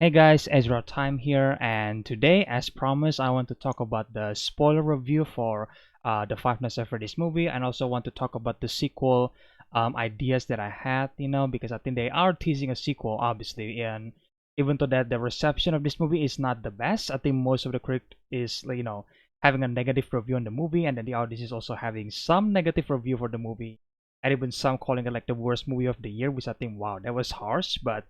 Hey guys, EzraTime here, and today, as promised, I want to talk about the spoiler review for the Five Nights at Freddy's movie, and also want to talk about the sequel ideas that I had, because I think they are teasing a sequel, obviously, and even though that the reception of this movie is not the best, I think most of the critic is, having a negative review on the movie, and then the audience is also having some negative review for the movie, and even some calling it like the worst movie of the year, which I think, wow, that was harsh, but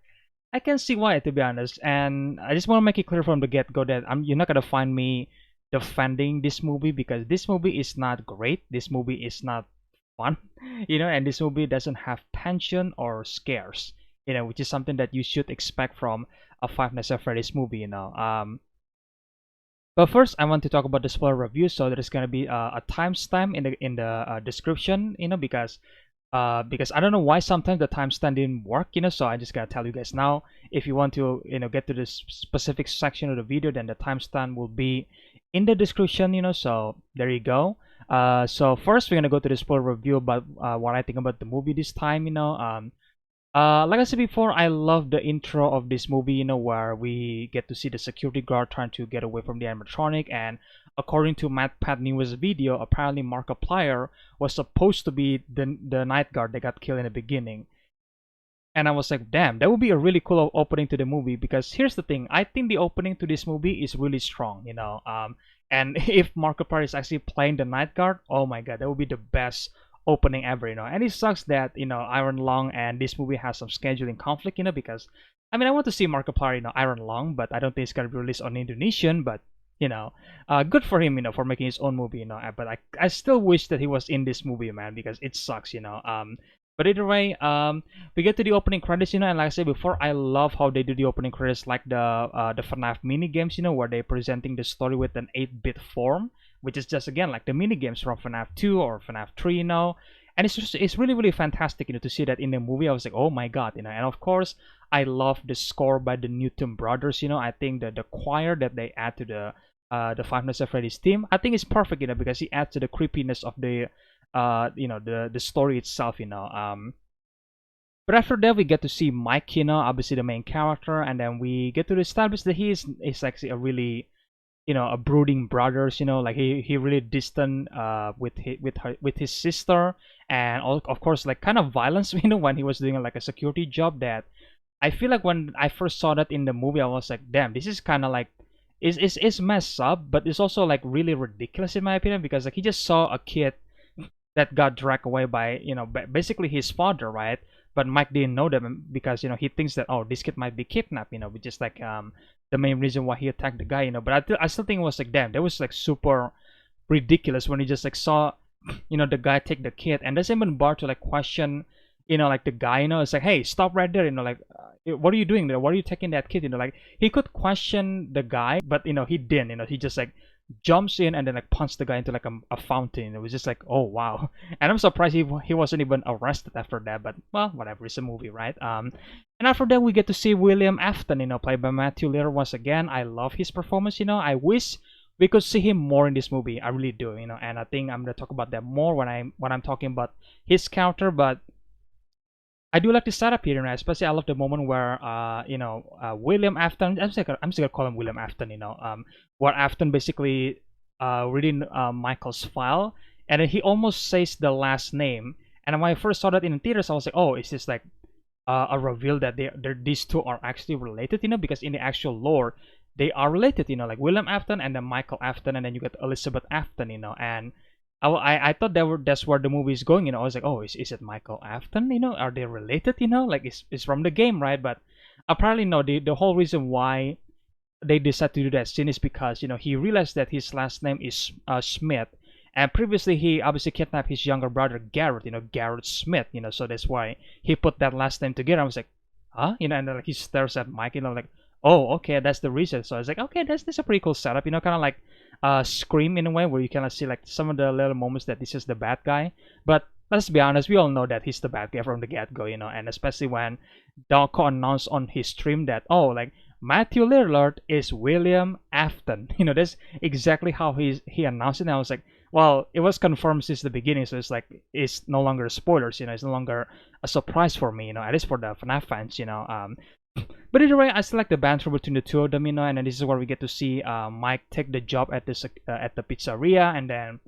I can see why, to be honest. And I just want to make it clear from the get-go that you're not gonna find me defending this movie because this movie is not great. This movie is not fun, and this movie doesn't have tension or scares, which is something that you should expect from a Five Nights at Freddy's movie. But first, I want to talk about the spoiler review. So there's gonna be a timestamp in the description, because I don't know why sometimes the timestamp didn't work, so I just gotta tell you guys now. If you want to, get to this specific section of the video, then the timestamp will be in the description, so there you go. So first we're gonna go to the spoiler review about what I think about the movie this time. Like I said before, I love the intro of this movie, where we get to see the security guard trying to get away from the animatronic. And according to Matpat Cameo video, apparently Markiplier was supposed to be the night guard that got killed in the beginning. And I was like, damn, that would be a really cool opening to the movie. Because here's the thing, I think the opening to this movie is really strong, and if Markiplier is actually playing the night guard, oh my god, that would be the best opening ever, and it sucks that Iron Lung and this movie has some scheduling conflict, because I want to see Markiplier, Iron Lung, but I don't think it's gonna be released on Indonesian. But good for him, for making his own movie, but I still wish that he was in this movie, man, because it sucks. But either way, we get to the opening credits, and like I said before, I love how they do the opening credits, like the FNAF mini games, where they're presenting the story with an 8-bit form, which is just again like the mini games from FNAF 2 or FNAF 3, and it's really really fantastic, to see that in the movie. I was like, oh my god, and of course I love the score by the Newton brothers. I think that the choir that they add to the Five Nights at Freddy's theme, I think is perfect, because it adds to the creepiness of the the story itself. But after that, we get to see Mike, obviously the main character, and then we get to establish that is actually a really, a brooding brothers, like he really distant with his sister, and all, of course, like kind of violence, when he was doing like a security job. That I feel like when I first saw that in the movie, I was like, damn, this is kind of like is messed up, but it's also like really ridiculous in my opinion, because like he just saw a kid that got dragged away by basically his father, right? But Mike didn't know them because he thinks that, oh, this kid might be kidnapped, which is like the main reason why he attacked the guy, But I still think it was like, damn, that was like super ridiculous when he just like saw the guy take the kid, and doesn't even bother to like question like the guy. It's like, hey, stop right there, like what are you doing there, why are you taking that kid, like he could question the guy, but he didn't. He just like jumps in and then like punches the guy into like a fountain. It was just like, oh wow. And I'm surprised he wasn't even arrested after that, but well, whatever, it's a movie, right? And after that we get to see William Afton, played by Matthew Lillard once again. I love his performance. I wish we could see him more in this movie. I really do. And I think I'm gonna talk about that more when I'm talking about his character. But I do like the setup here, especially I love the moment where William Afton. I'm just gonna call him William Afton. Where Afton basically reading Michael's file, and then he almost says the last name. And when I first saw that in the theaters, I was like, oh, is this like a reveal that these two are actually related? Because in the actual lore, they are related. Like William Afton and then Michael Afton, and then you get Elizabeth Afton. And I thought that's where the movie is going. I was like, oh, is it Michael Afton? Are they related? Like it's from the game, right? But apparently no. The whole reason why they decided to do that scene is because he realized that his last name is Smith, and previously he obviously kidnapped his younger brother Garrett. Garrett Smith. So that's why he put that last name together. I was like, huh? And then like he stares at Mike. Like, oh, okay, that's the reason. So I was like, okay, that's a pretty cool setup. Kind of like Scream in a way, where you kind of see like some of the little moments that this is the bad guy. But let's be honest, we all know that he's the bad guy from the get-go, and especially when Dalco announced on his stream that, oh, like Matthew Lillard is William Afton. That's exactly how he announced it. And I was like, well, it was confirmed since the beginning, so it's like it's no longer spoilers. It's no longer a surprise for me. At least for the FNAF fans. But either way, I still like the banter between the two of them, and then this is where we get to see Mike take the job at this at the pizzeria, and then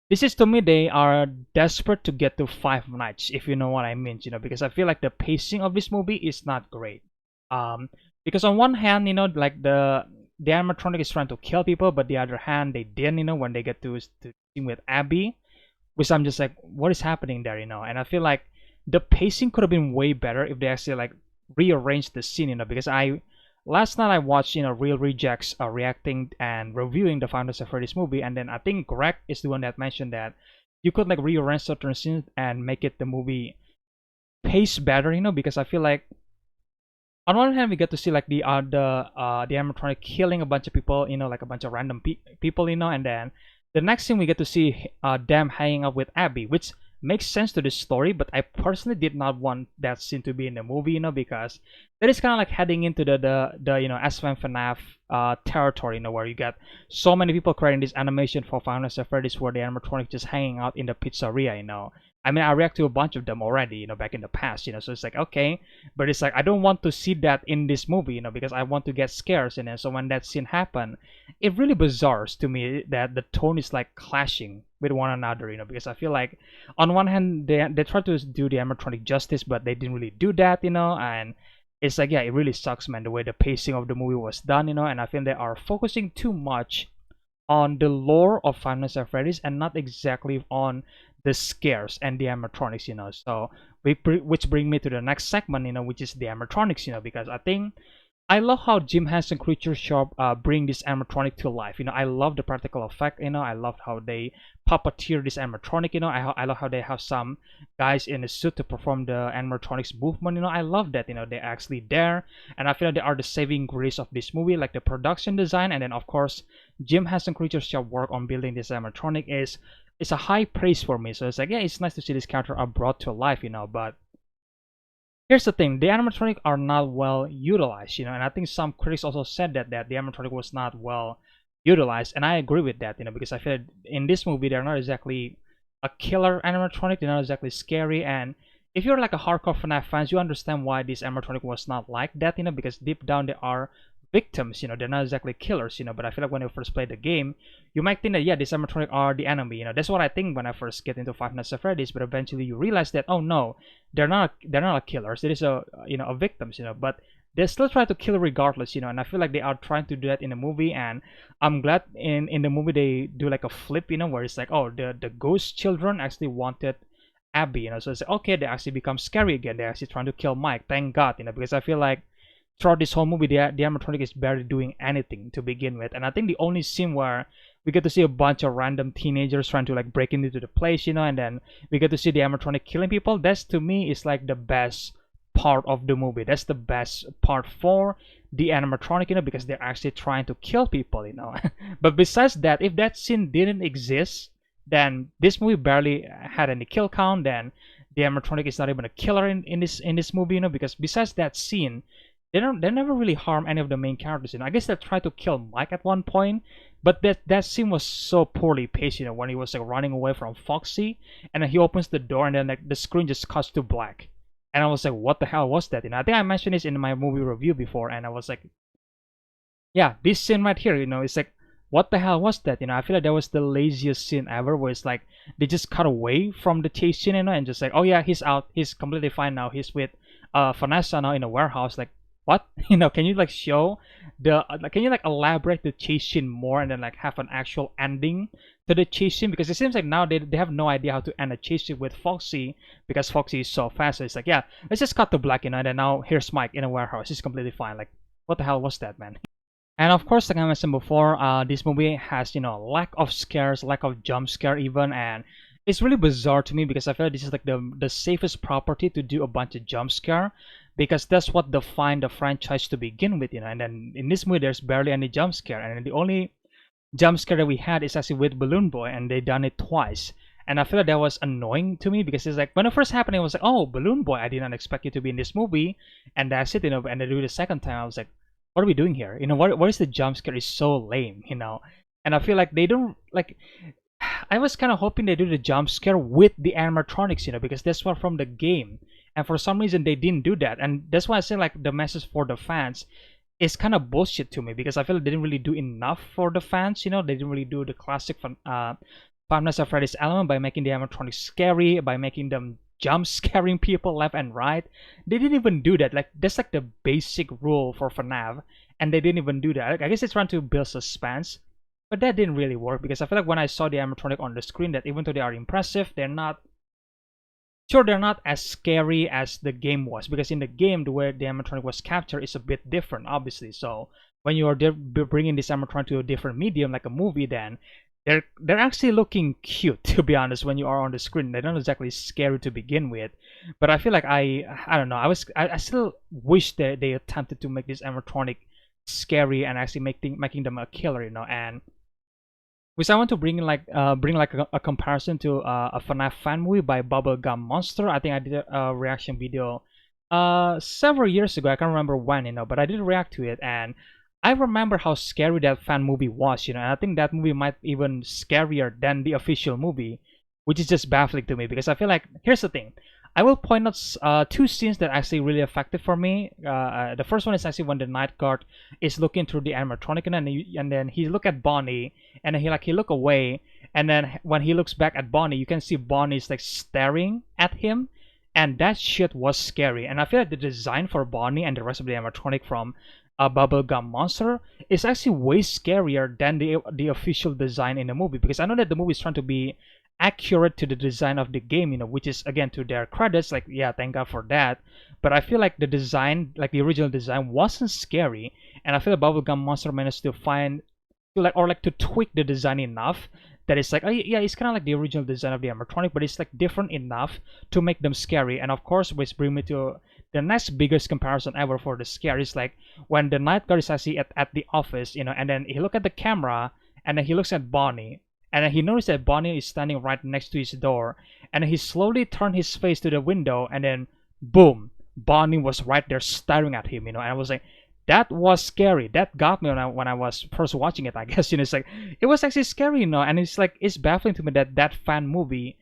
this is, to me, they are desperate to get to Five Nights, if you know what I mean, because I feel like the pacing of this movie is not great. Um, because on one hand, like the animatronic is trying to kill people, but the other hand, they didn't, when they get to team with Abby, which I'm just like, what is happening there, And I feel like the pacing could have been way better if they actually like rearranged the scene, because last night I watched Real Rejects reacting and reviewing the Five Nights at Freddy's movie, and then I think Greg is the one that mentioned that you could like rearrange certain scenes and make it the movie pace better, because I feel like on one hand we get to see like the animatronic killing a bunch of people, like a bunch of random people, and then the next thing we get to see them hanging out with Abby, which makes sense to the story, but I personally did not want that scene to be in the movie, because that is kind of like heading into the SM FNAF territory, where you get so many people creating this animation for Five Nights at Freddy's where the animatronic just hanging out in the pizzeria, I mean, I react to a bunch of them already, back in the past, so it's like, okay, but it's like, I don't want to see that in this movie, because I want to get scares, so when that scene happened, it really bizarre to me that the tone is like clashing with one another, because I feel like on one hand they try to do the animatronic justice, but they didn't really do that, and it's like, yeah, it really sucks, man, the way the pacing of the movie was done, and I feel they are focusing too much on the lore of Five Nights at Freddy's and not exactly on the scares and the animatronics, so which bring me to the next segment, which is the animatronics, because I think I love how Jim Henson Creature Shop bring this animatronic to life. I love the practical effect. I love how they puppeteer this animatronic. I love how they have some guys in a suit to perform the animatronics movement. I love that. They're actually there, and I feel like they are the saving grace of this movie, like the production design, and then of course Jim Henson Creature Shop work on building this animatronic is a high praise for me. So it's like, yeah, it's nice to see this character are brought to life. But here's the thing, the animatronic are not well utilized, and I think some critics also said that the animatronic was not well utilized, and I agree with that, because I feel like in this movie they're not exactly a killer animatronic, they're not exactly scary, and if you're like a hardcore FNAF fans, you understand why this animatronic was not like that, because deep down they are victims, they're not exactly killers, but I feel like when you first play the game, you might think that, yeah, these animatronic are the enemy, that's what I think when I first get into Five Nights at Freddy's, but eventually you realize that, oh no, they're not killers, it is a victims, but they still try to kill regardless, and I feel like they are trying to do that in the movie, and I'm glad in the movie they do like a flip, where it's like, oh, the ghost children actually wanted Abby, so it's like, okay, they actually become scary again, they're actually trying to kill Mike, thank God, because I feel like throughout this whole movie, the animatronic is barely doing anything to begin with, and I think the only scene where we get to see a bunch of random teenagers trying to like break into the place, and then we get to see the animatronic killing people. That's, to me, is like the best part of the movie. That's the best part for the animatronic, because they're actually trying to kill people, But besides that, if that scene didn't exist, then this movie barely had any kill count. Then the animatronic is not even a killer in this movie, because besides that scene, they never really harm any of the main characters. I guess they tried to kill Mike at one point, but that scene was so poorly paced. When he was like running away from Foxy, and then he opens the door, and then like the screen just cuts to black, and I was like, what the hell was that? I think I mentioned this in my movie review before, and I was like, yeah, this scene right here, it's like, what the hell was that? I feel like that was the laziest scene ever, where it's like they just cut away from the chase scene, and just like, oh yeah, he's out, he's completely fine now, he's with Vanessa now in a warehouse. Like, what? Can you like show the can you like elaborate the chase scene more, and then like have an actual ending to the chase scene? Because it seems like now they have no idea how to end a chase scene with Foxy, because Foxy is so fast. So it's like, yeah, let's just cut to black, and then now here's Mike in a warehouse, he's completely fine. Like, what the hell was that, man? And of course, like I mentioned before, this movie has, lack of scares, lack of jump scare even, and it's really bizarre to me, because I feel like this is like the safest property to do a bunch of jump scare, because that's what defined the franchise to begin with, and then in this movie there's barely any jump scare, and the only jump scare that we had is actually with Balloon Boy, and they done it twice. And I feel like that was annoying to me, because it's like, when it first happened, it was like, oh, Balloon Boy, I did not expect you to be in this movie, and that's it, and they do it the second time, I was like, what are we doing here? What is the jump scare is so lame, and I feel like they don't like. I was kind of hoping they do the jump scare with the animatronics, because that's what from the game, And for some reason they didn't do that, and that's why I say like the message for the fans is kind of bullshit to me, because I feel like they didn't really do enough for the fans. They didn't really do the classic Five Nights at Freddy's element by making the animatronics scary, by making them jump scaring people left and right. They didn't even do that. Like that's like the basic rule for FNAF, and they didn't even do that. Like, I guess it's trying to build suspense, but that didn't really work, because I feel like when I saw the animatronic on the screen, that even though they are impressive, they're not as scary as the game was, because in the game the way the animatronic was captured is a bit different, obviously. So when you are bringing this animatronic to a different medium like a movie, then they're actually looking cute, to be honest. When you are on the screen, they're not exactly scary to begin with. But I feel like I don't know, I still wish that they attempted to make this animatronic scary and actually making them a killer, and which I want to bring like a comparison to a FNAF fan movie by Bubblegum Monster. I think I did a reaction video several years ago. I can't remember when, but I did react to it, and I remember how scary that fan movie was, and I think that movie might even scarier than the official movie, which is just baffling to me, because I feel like, here's the thing, I will point out two scenes that actually really affected for me. The first one is actually when the night guard is looking through the animatronic, and then he look at Bonnie, and then he look away, and then when he looks back at Bonnie, you can see Bonnie's like staring at him, and that shit was scary. And I feel like the design for Bonnie and the rest of the animatronic from Bubblegum Monster is actually way scarier than the official design in the movie, because I know that the movie is trying to be accurate to the design of the game, which is, again, to their credits, like, yeah, thank God for that. But I feel like the design, like the original design, wasn't scary, and I feel like Bubblegum Monster managed to to tweak the design enough that it's like, oh yeah, it's kind of like the original design of the animatronic, but it's like different enough to make them scary. And of course, which brings me to the next biggest comparison ever for the scare, is like when the night guard is actually at the office, and then he look at the camera, and then he looks at Bonnie, and then he noticed that Bonnie is standing right next to his door, and he slowly turned his face to the window, and then boom, Bonnie was right there staring at him, and I was like, that was scary. That got me when I was first watching it, I guess. It's like, it was actually scary, and it's like, it's baffling to me that that fan movie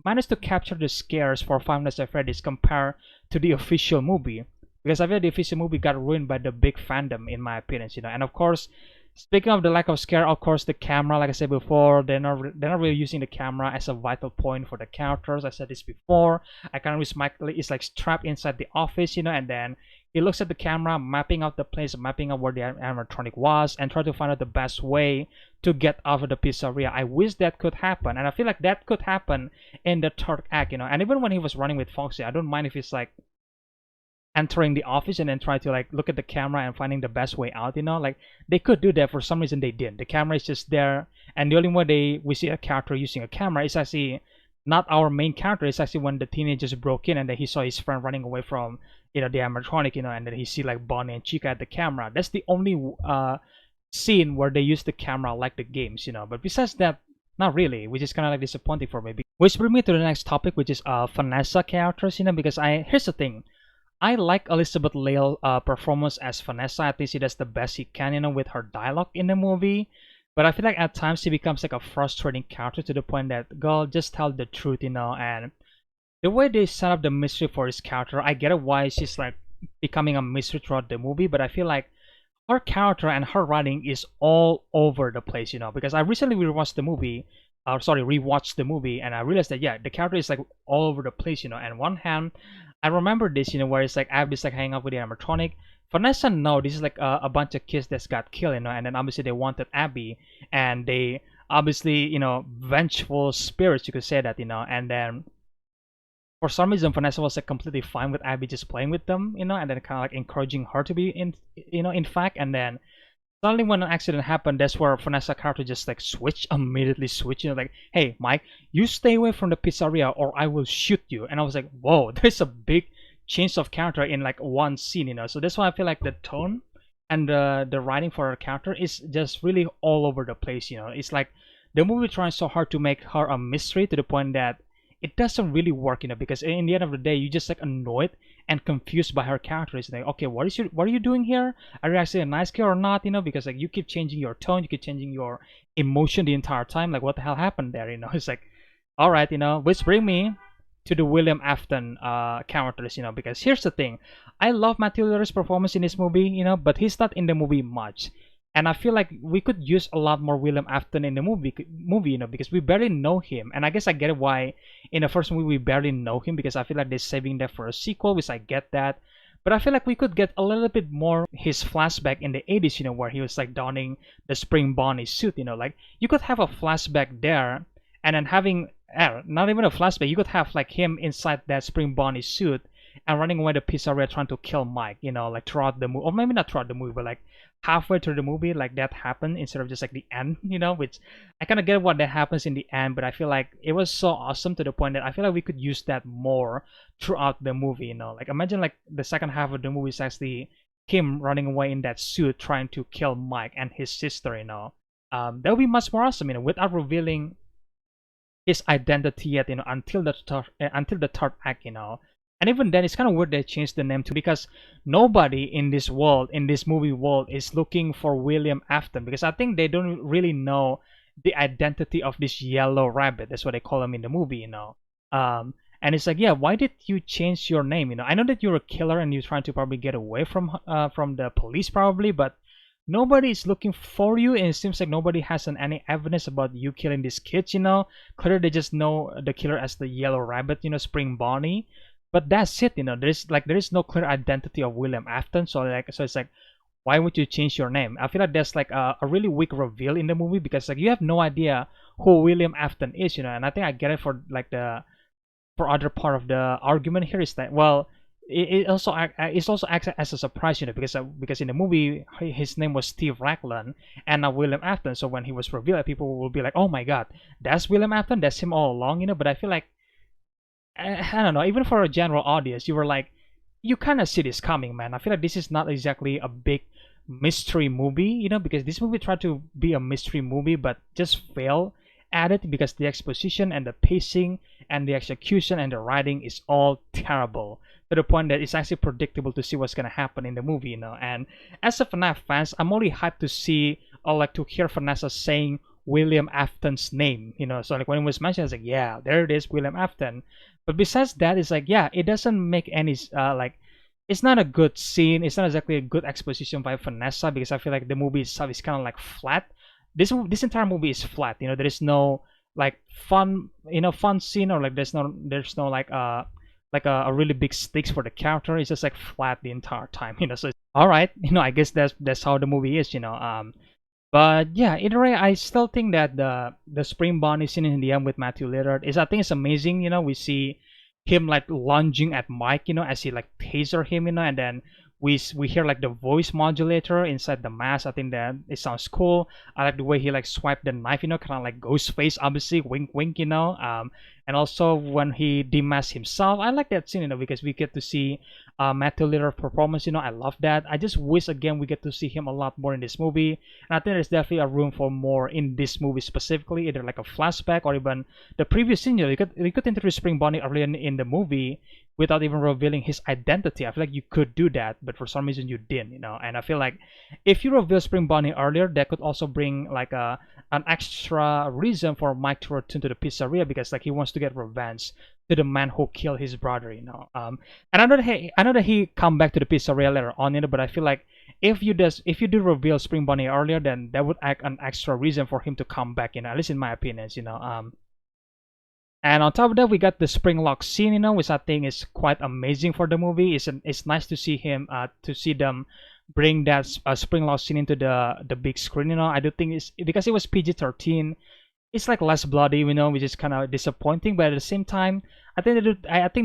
managed to capture the scares for Five Nights at Freddy's compared to the official movie, because I feel the official movie got ruined by the big fandom, in my opinion, and of course, speaking of the lack of scare, of course, the camera, like I said before, they're not really using the camera as a vital point for the characters. I said this before. I kind of wish Michael is like trapped inside the office, and then he looks at the camera, mapping out the place, mapping out where the animatronic was, and try to find out the best way to get out of the pizzeria. I wish that could happen, and I feel like that could happen in the third act, and even when he was running with Foxy, I don't mind if he's like entering the office and then try to like look at the camera and finding the best way out, like they could do that. For some reason they didn't. The camera is just there, and the only way we see a character using a camera is actually not our main character. It's actually when the teenagers broke in and then he saw his friend running away from the animatronic, and then he see like Bonnie and Chica at the camera. That's the only scene where they use the camera like the games, but besides that, not really, which is kind of like disappointing for me. Which brings me to the next topic, which is Vanessa characters, because here's the thing, I like Elizabeth Lale performance as Vanessa. At least she does the best she can, with her dialogue in the movie. But I feel like at times she becomes like a frustrating character, to the point that, girl, just tell the truth, and the way they set up the mystery for this character, I get it why she's like becoming a mystery throughout the movie, but I feel like her character and her writing is all over the place, because I recently rewatched the movie, and I realized that, yeah, the character is like all over the place, and one hand, I remember this, where it's like Abby's like hanging out with the animatronic. Vanessa, no, this is like a bunch of kids that got killed, and then obviously they wanted Abby, and they obviously, vengeful spirits, you could say that, and then for some reason Vanessa was like completely fine with Abby just playing with them, and then kind of like encouraging her to be in fact, and then suddenly when an accident happened, that's where Vanessa character just like immediately switch, like, hey Mike, you stay away from the pizzeria or I will shoot you. And I was like, whoa, there's a big change of character in like one scene, so that's why I feel like the tone and the writing for her character is just really all over the place. It's like the movie trying so hard to make her a mystery, to the point that it doesn't really work, because in the end of the day, you just like annoyed and confused by her character. It's like, okay, what are you doing here? Are you actually a nice girl or not? Because like you keep changing your tone, you keep changing your emotion the entire time. Like, what the hell happened there? It's like, all right, which bring me to the William Afton characters, because here's the thing. I love Matthew Lillard's performance in this movie, but he's not in the movie much. And I feel like we could use a lot more William Afton in the movie, because we barely know him. And I guess I get why in the first movie we barely know him, because I feel like they're saving that for a sequel, which I get that. But I feel like we could get a little bit more his flashback in the 80s, where he was like donning the Springbonnie suit, like you could have a flashback there, and then having not even a flashback, you could have like him inside that Springbonnie suit and running away to pizzeria trying to kill Mike, like throughout the movie, or maybe not throughout the movie, but like halfway through the movie, like that happened instead of just like the end, which I kind of get what that happens in the end, but I feel like it was so awesome to the point that I feel like we could use that more throughout the movie, like imagine like the second half of the movie is actually him running away in that suit trying to kill Mike and his sister, that would be much more awesome, without revealing his identity yet, until the third act, And even then, it's kind of weird they changed the name too, because nobody in this world, in this movie world, is looking for William Afton, because I think they don't really know the identity of this yellow rabbit. That's what they call him in the movie, And it's like, yeah, why did you change your name? I know that you're a killer and you're trying to probably get away from the police probably, but nobody is looking for you, and it seems like nobody has any evidence about you killing these kids, Clearly they just know the killer as the yellow rabbit, Springbonnie. But that's it, there is no clear identity of William Afton, so it's like, why would you change your name? I feel like there's like a really weak reveal in the movie, because like you have no idea who William Afton is, and I think I get it for like for other part of the argument here is that, well, it also acts as a surprise, because in the movie his name was Steve Raglan and not William Afton. So when he was revealed, people will be like, oh my god, that's William Afton, that's him all along, But I feel like, I don't know, even for a general audience, you were like, you kind of see this coming, man. I feel like this is not exactly a big mystery movie, because this movie tried to be a mystery movie but just failed at it, because the exposition and the pacing and the execution and the writing is all terrible, to the point that it's actually predictable to see what's going to happen in the movie, And as a FNAF fans, I'm only hyped to see, or like to hear Vanessa saying William Afton's name, So like when it was mentioned, it's like, yeah, there it is, William Afton. But besides that, it's like, yeah, it doesn't make any like, it's not a good scene. It's not exactly a good exposition by Vanessa, because I feel like the movie itself is kind of like flat. This entire movie is flat. There is no like fun scene, or like there's no like a really big stakes for the character. It's just like flat the entire time. So it's, all right, I guess that's how the movie is. But yeah, either way, I still think that the Springbonnie scene in the end with Matthew Lillard is, I think it's amazing. We see him like lunging at Mike, as he like taser him, and then we hear like the voice modulator inside the mask. I think that it sounds cool. I like the way he like swiped the knife, kind of like Ghostface, obviously, wink wink, and also when he demasks himself, I like that scene, because we get to see Matthew Lillard's performance. I love that. I just wish again we get to see him a lot more in this movie, and I think there's definitely a room for more in this movie specifically, either like a flashback or even the previous scene. You could introduce Springbonnie earlier in the movie without even revealing his identity. I feel like you could do that, but for some reason you didn't, And I feel like if you reveal Springbonnie earlier, that could also bring like an extra reason for Mike to return to the pizzeria, because like he wants to get revenge to the man who killed his brother, And I know that he come back to the pizzeria later on, but I feel like if you do reveal Springbonnie earlier, then that would act an extra reason for him to come back, at least in my opinion, And on top of that, we got the Springlock scene, which I think is quite amazing for the movie. It's nice to see them bring that Springlock scene into the big screen. I do think it's because it was PG-13. It's like less bloody, which is kind of disappointing. But at the same time, I think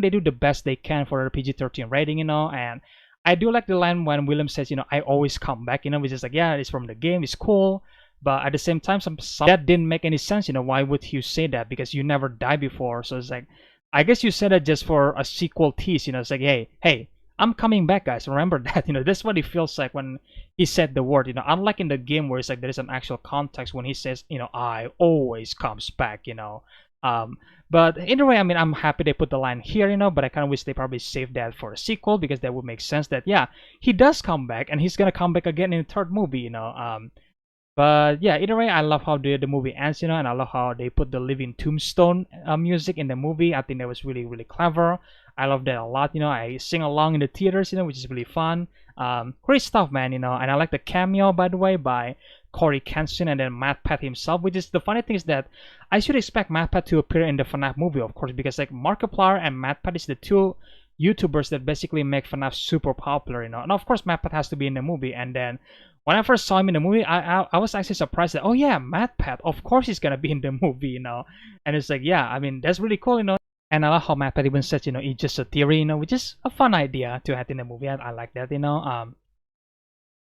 they do the best they can for a PG-13 rating, And I do like the line when William says, I always come back, which is like, yeah, it's from the game, it's cool. But at the same time, some that didn't make any sense. Why would you say that? Because you never died before. So it's like, I guess you said that just for a sequel tease. It's like, hey, I'm coming back, guys. Remember that. That's what it feels like when he said the word. Unlike in the game where it's like there is an actual context when he says, I always comes back. But either way, I mean, I'm happy they put the line here. But I kind of wish they probably saved that for a sequel, because that would make sense that, yeah, he does come back and he's gonna come back again in the third movie. But yeah, either way, I love how the movie ends, and I love how they put the Living Tombstone music in the movie. I think that was really, really clever. I love that a lot, I sing along in the theaters, which is really fun. Great stuff, man, and I like the cameo, by the way, by Corey Kenson and then Matpat himself, which is the funny thing is that I should expect Matpat to appear in the FNAF movie, of course, because like Markiplier and Matpat is the two YouTubers that basically make FNAF super popular, and of course Matpat has to be in the movie. And then when I first saw him in the movie, I was actually surprised that, oh yeah, Matpat, of course he's gonna be in the movie, and it's like, yeah, I mean, that's really cool, and I love how Matpat even says, it's just a theory, which is a fun idea to have in the movie. I like that,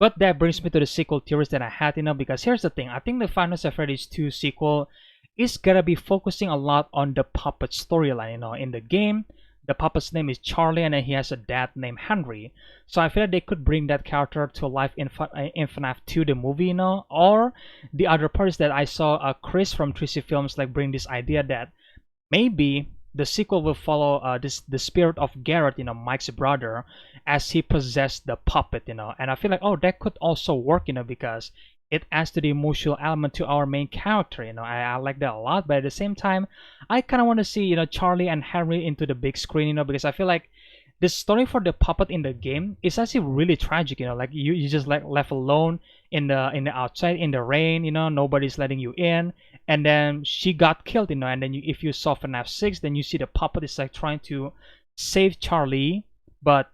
but that brings me to the sequel theories that I had, because here's the thing. I think the Five Nights at Freddy's 2 sequel is gonna be focusing a lot on the puppet storyline, in the game. The puppet's name is Charlie, and then he has a dad named Henry. So I feel like they could bring that character to life in FNAF 2, the movie, Or the other part is that I saw Chris from 3C Films like bring this idea that maybe the sequel will follow the spirit of Garrett, Mike's brother, as he possessed the puppet, and I feel like, oh, that could also work, because it adds to the emotional element to our main character, I like that a lot. But at the same time, I kind of want to see, Charlie and Henry into the big screen, because I feel like the story for the puppet in the game is actually really tragic, like you just like left alone in the outside in the rain, nobody's letting you in, and then she got killed, and then if you saw FNAF 6, then you see the puppet is like trying to save Charlie, but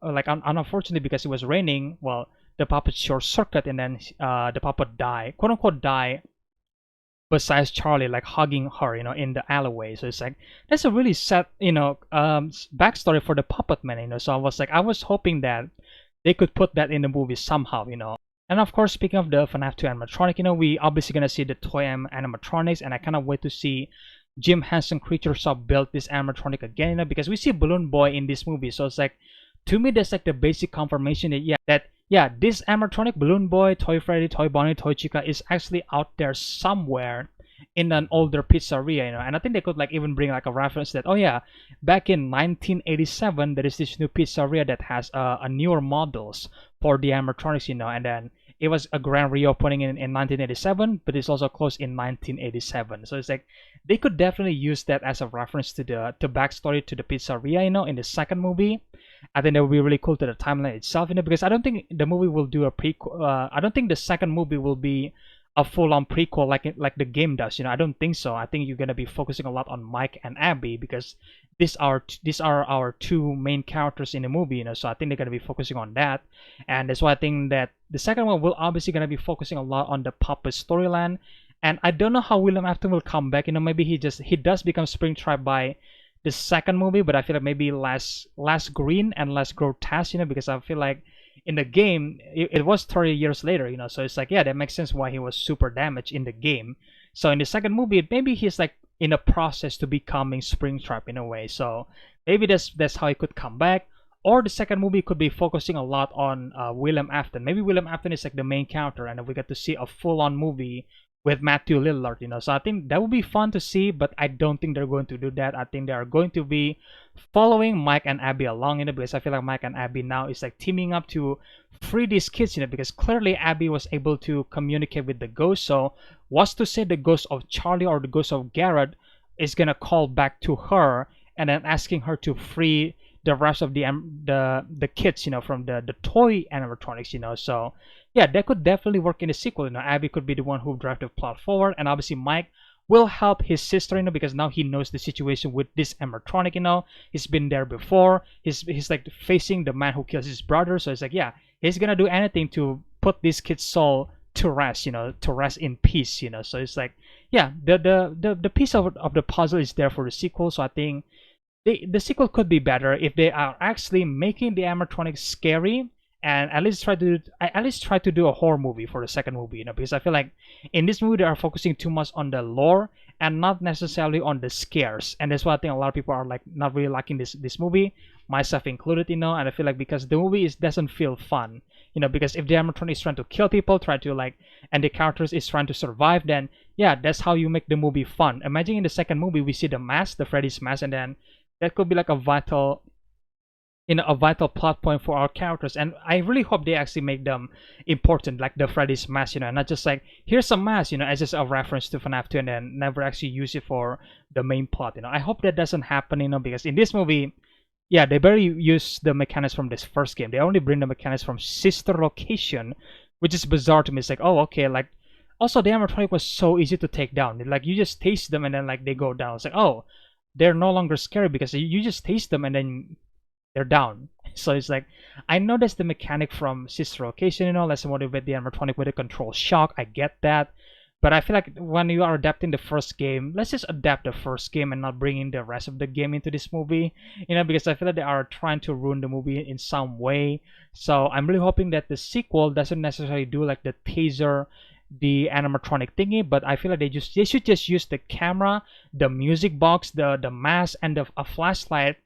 like unfortunately, because it was raining, well, the puppet short circuit, and then the puppet die, quote unquote die, besides Charlie like hugging her, in the alleyway. So it's like, that's a really sad, backstory for the puppet man, so I was hoping that they could put that in the movie somehow, And of course, speaking of the FNAF 2 animatronic, we obviously gonna see the toy animatronics, and I kind of wait to see Jim Henson Creature Shop build this animatronic again, because we see Balloon Boy in this movie. So it's like, to me, that's like the basic confirmation that this animatronic Balloon Boy, Toy Freddy, Toy Bonnie, Toy Chica is actually out there somewhere in an older pizzeria, And I think they could like even bring like a reference that, oh yeah, back in 1987, there is this new pizzeria that has a newer models for the animatronics, and then it was a grand reopening in 1987, but it's also closed in 1987. So it's like they could definitely use that as a reference to the backstory to the pizzeria, in the second movie. I think that would be really cool to the timeline itself, because I don't think the movie will do a prequel. I don't think the second movie will be a full-on prequel like the game does. I don't think so. I think you're gonna be focusing a lot on Mike and Abby, because these are our two main characters in the movie. So I think they're gonna be focusing on that, and that's why I think that the second one will obviously gonna be focusing a lot on the puppet storyline. And I don't know how William Afton will come back. Maybe he does become Springtrap by the second movie, but I feel like maybe less green and less grotesque, because I feel like in the game it was 30 years later, so it's like, yeah, that makes sense why he was super damaged in the game. So in the second movie, maybe he's like in a process to becoming Springtrap in a way. So maybe that's how he could come back. Or the second movie could be focusing a lot on William Afton. Maybe William Afton is like the main character, and we get to see a full-on movie with Matthew Lillard, So I think that would be fun to see, but I don't think they're going to do that. I think they are going to be following Mike and Abby along, because I feel like Mike and Abby now is like teaming up to free these kids, because clearly Abby was able to communicate with the ghost. So what's to say the ghost of Charlie or the ghost of Garrett is gonna call back to her and then asking her to free the rest of the kids, from the toy animatronics, So yeah, that could definitely work in the sequel. Abby could be the one who drive the plot forward, and obviously Mike will help his sister, because now he knows the situation with this animatronic, He's been there before. He's like facing the man who kills his brother, so it's like, yeah, he's gonna do anything to put this kid's soul to rest, to rest in peace, So it's like, yeah, the piece of the puzzle is there for the sequel. So I think the sequel could be better if they are actually making the animatronics scary, and at least try to do a horror movie for the second movie, because I feel like in this movie they are focusing too much on the lore and not necessarily on the scares, and that's why I think a lot of people are like not really liking this movie, myself included, and I feel like because the movie doesn't feel fun, because if the animatronic is trying to kill people, and the characters is trying to survive, then yeah, that's how you make the movie fun. Imagine in the second movie we see the mask, the Freddy's mask, and then that could be like a vital a vital plot point for our characters, and I really hope they actually make them important, like the Freddy's mask, and not just like here's some mask, as just a reference to FNAF 2 and then never actually use it for the main plot. I hope that doesn't happen, because in this movie, yeah, they barely use the mechanics from this first game. They only bring the mechanics from sister location, which is bizarre to me. It's like, oh, okay, like also the animatronic was so easy to take down. Like you just taste them and then like they go down. It's like, oh, they're no longer scary because you just taste them and then they're down. So it's like, I know that's the mechanic from sister location, let's motivate the animatronic with a control shock. I get that. But I feel like when you are adapting the first game, let's just adapt the first game and not bring in the rest of the game into this movie, because I feel like they are trying to ruin the movie in some way. So I'm really hoping that the sequel doesn't necessarily do like the taser, the animatronic thingy, but I feel like they should just use the camera, the music box, the mask, and a flashlight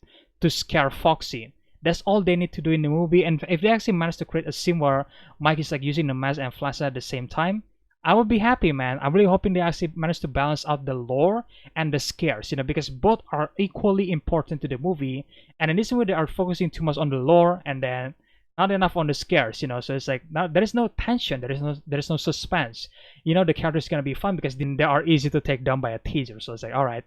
to scare Foxy. That's all they need to do in the movie. And if they actually manage to create a scene where Mike is like using the mask and flashlight at the same time, I would be happy, man. I'm really hoping they actually manage to balance out the lore and the scares, because both are equally important to the movie. And in this movie, they are focusing too much on the lore and then not enough on the scares, So it's like now there is no tension, there is no suspense. The character is gonna be fun because then they are easy to take down by a teaser. So it's like, all right,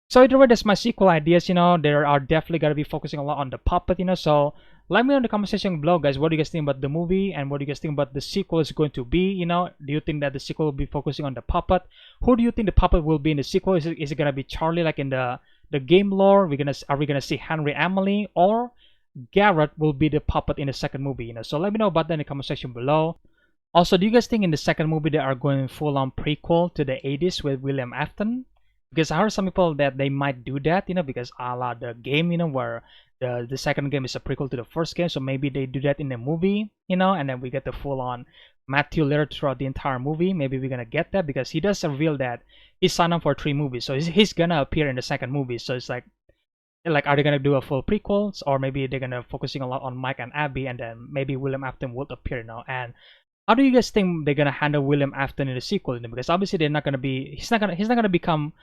So either way, that's my sequel ideas. There are definitely gonna be focusing a lot on the puppet. So let me know in the comment section below, guys. What do you guys think about the movie, and what do you guys think about the sequel is going to be? Do you think that the sequel will be focusing on the puppet? Who do you think the puppet will be in the sequel? Is it gonna be Charlie like in the game lore? Are we gonna see Henry Emily, or Garrett will be the puppet in the second movie? So let me know about that in the comment section below. Also, do you guys think in the second movie they are going full-on prequel to the 80s with William Afton? Because I heard some people that they might do that, because a la the game, where the second game is a prequel to the first game, so maybe they do that in the movie, and then we get the full-on Matthew Lillard throughout the entire movie. Maybe we're gonna get that because he does reveal that he signed up for 3 movies, so he's gonna appear in the second movie. So it's like are they gonna do a full prequels, or maybe they're gonna focusing a lot on Mike and Abby, and then maybe William Afton will appear now. And how do you guys think they're gonna handle William Afton in the sequel? Because obviously they're not gonna be he's not gonna become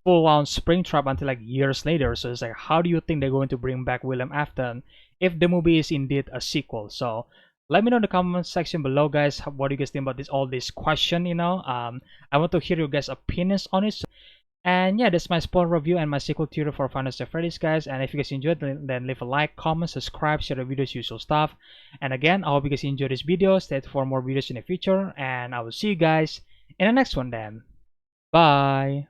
full-on Springtrap until like years later. So it's like, how do you think they're going to bring back William Afton if the movie is indeed a sequel? So let me know in the comment section below, guys. What do you guys think about all this question? I want to hear your guys' opinions on it. And yeah, that's my spoiler review and my sequel theory for Five Nights at Freddy's, guys. And if you guys enjoyed, then leave a like, comment, subscribe, share the videos, usual stuff. And again, I hope you guys enjoyed this video. Stay tuned for more videos in the future, and I will see you guys in the next one then. Bye!